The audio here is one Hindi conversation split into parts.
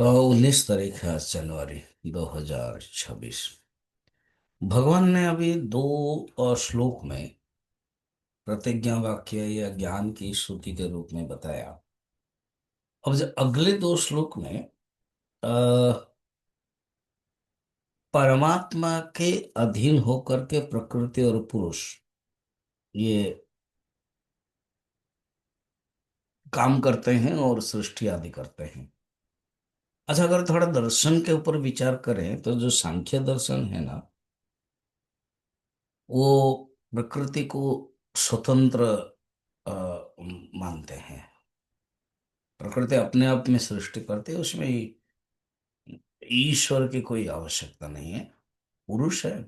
19 तारीख है आज, जनवरी 2026। भगवान ने अभी दो श्लोक में प्रतिज्ञा वाक्य या ज्ञान की श्रुति के रूप में बताया। अब जो अगले दो श्लोक में अ, परमात्मा के अधीन होकर के प्रकृति और पुरुष ये काम करते हैं और सृष्टि आदि करते हैं। अच्छा, अगर थोड़ा दर्शन के ऊपर विचार करें तो जो सांख्य दर्शन है ना, वो प्रकृति को स्वतंत्र अ, मानते हैं। प्रकृति अपने आप में सृष्टि करती है, उसमें ईश्वर की कोई आवश्यकता नहीं है। पुरुष है।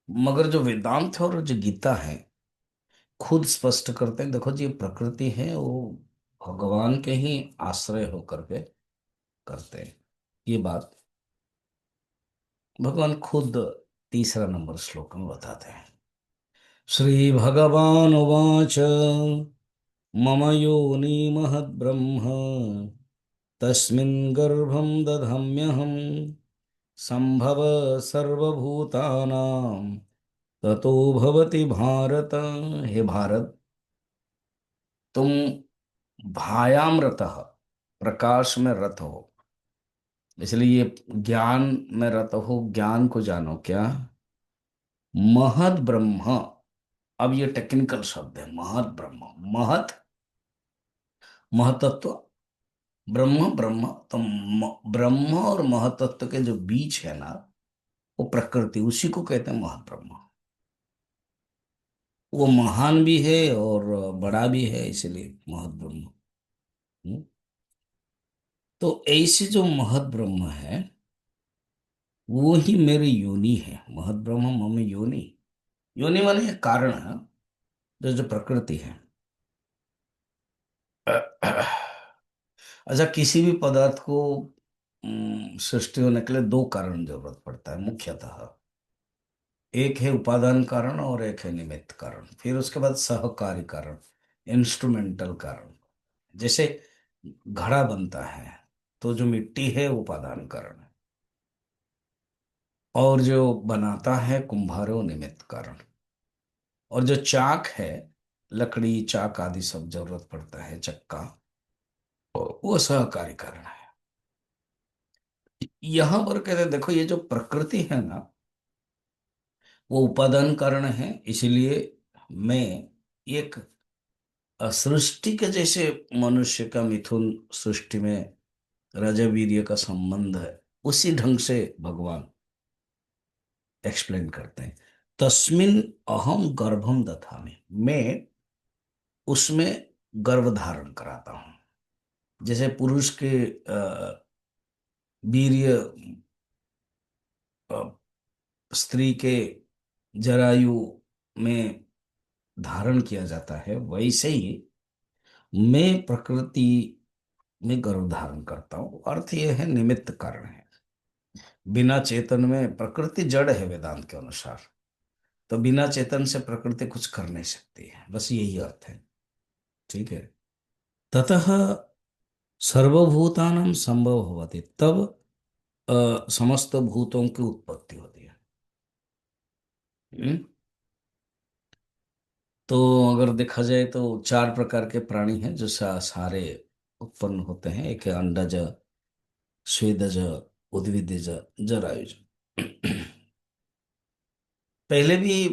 मगर जो वेदांत है और जो गीता है खुद स्पष्ट करते हैं, देखो जी, ये प्रकृति है वो भगवान के ही आश्रय होकर के करते हैं। ये बात भगवान खुद तीसरा नंबर श्लोक में बताते हैं। श्री भगवान उवाच मम योनि महद्ब्रह्म तस्मिन् गर्भं दधाम्यहम् संभव सर्वभूतानां ततो भवति भारत। हे भारत, तुम भायाम रतः, प्रकाश में रत हो, इसलिए ये ज्ञान में रत हो, ज्ञान को जानो क्या। महद ब्रह्म, अब ये टेक्निकल शब्द है। महद ब्रह्म, महत महतत्व, ब्रह्म ब्रह्म तो ब्रह्म और महतत्व के जो बीच है ना, वो प्रकृति, उसी को कहते हैं महत ब्रह्म। वो महान भी है और बड़ा भी है, इसलिए महत ब्रह्म। हम्म? तो ऐसे जो महत ब्रह्म है वो ही मेरी योनि है। महत ब्रह्म मम योनि। योनि माने ये कारण है, जो जो प्रकृति है। अच्छा, किसी भी पदार्थ को सृष्टि होने के लिए दो कारण जरूरत पड़ता है मुख्यतः। एक है उपादान कारण और एक है निमित्त कारण, फिर उसके बाद सहकारी कारण, इंस्ट्रूमेंटल कारण। जैसे घड़ा बनता है तो जो मिट्टी है वो उपादान कारण है, और जो बनाता है कुम्हार वो निमित्त कारण। और जो चाक है, लकड़ी चाक आदि सब जरूरत पड़ता है, चक्का, वो सहकारी कारण है। यहां पर कहते हैं देखो, ये जो प्रकृति है ना, वो उपादान कारण है। इसलिए मैं एक सृष्टि के जैसे मनुष्य का मिथुन सृष्टि में रजवीर्य का संबंध है, उसी ढंग से भगवान एक्सप्लेन करते हैं। तस्मिन अहम गर्भम दधामि, मैं उसमें गर्भ धारण कराता हूं। जैसे पुरुष के वीर्य अ, स्त्री के जरायु में धारण किया जाता है, वैसे ही मैं प्रकृति में गर्भ धारण करता हूँ। अर्थ यह है निमित्त कारण है। बिना चेतन में प्रकृति जड़ है वेदांत के अनुसार, तो बिना चेतन से प्रकृति कुछ कर नहीं सकती है, बस यही अर्थ है। ठीक है। ततः सर्वभूतानां संभव होती, तब समस्त भूतों की उत्पत्ति होती है। हम्म? तो अगर देखा जाए तो चार प्रकार के प्राणी हैं जो सारे उत्पन्न होते हैं। एक है अंडज, स्वेदज, उद्भिदज, जरायुज। पहले भी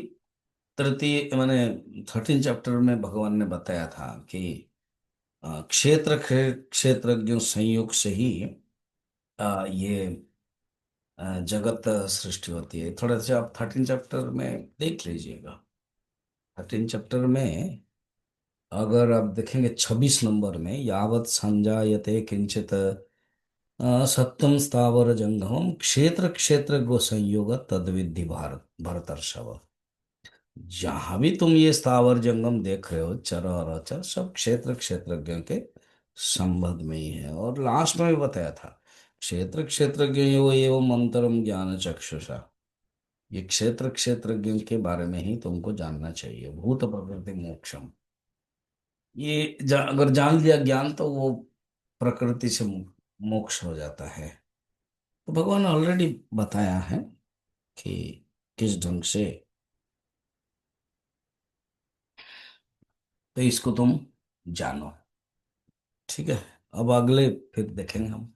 तृतीय माने 13 चैप्टर में भगवान ने बताया था कि क्षेत्रज्ञ संयोग से ही ये जगत सृष्टि होती है। थोड़ा सा आप 13 चैप्टर में देख लीजिएगा। 13 चैप्टर में अगर आप देखेंगे 26 नंबर में, यावत संजायते किंचित सत्यम स्थावर जंगमम क्षेत्र क्षेत्र गो संयोग तद्विद्धि भारत भरतर्षभ। जहां भी तुम ये स्थावर जंगम देख रहे हो, चर और अचर, सब क्षेत्र क्षेत्रज्ञ के संबंध में ही है। और लास्ट में भी बताया था, क्षेत्र क्षेत्रज्ञ एवं मंत्रम ज्ञान चक्षुषा। ये क्षेत्र क्षेत्रज्ञ के बारे में ही तुमको जानना चाहिए। भूत प्रकृति मोक्षम, ये अगर जान लिया ज्ञान तो वो प्रकृति से मुक्त, मोक्ष हो जाता है। तो भगवान ऑलरेडी बताया है कि किस ढंग से। तो इसको तुम जानो। ठीक है। अब अगले फिर देखेंगे हम।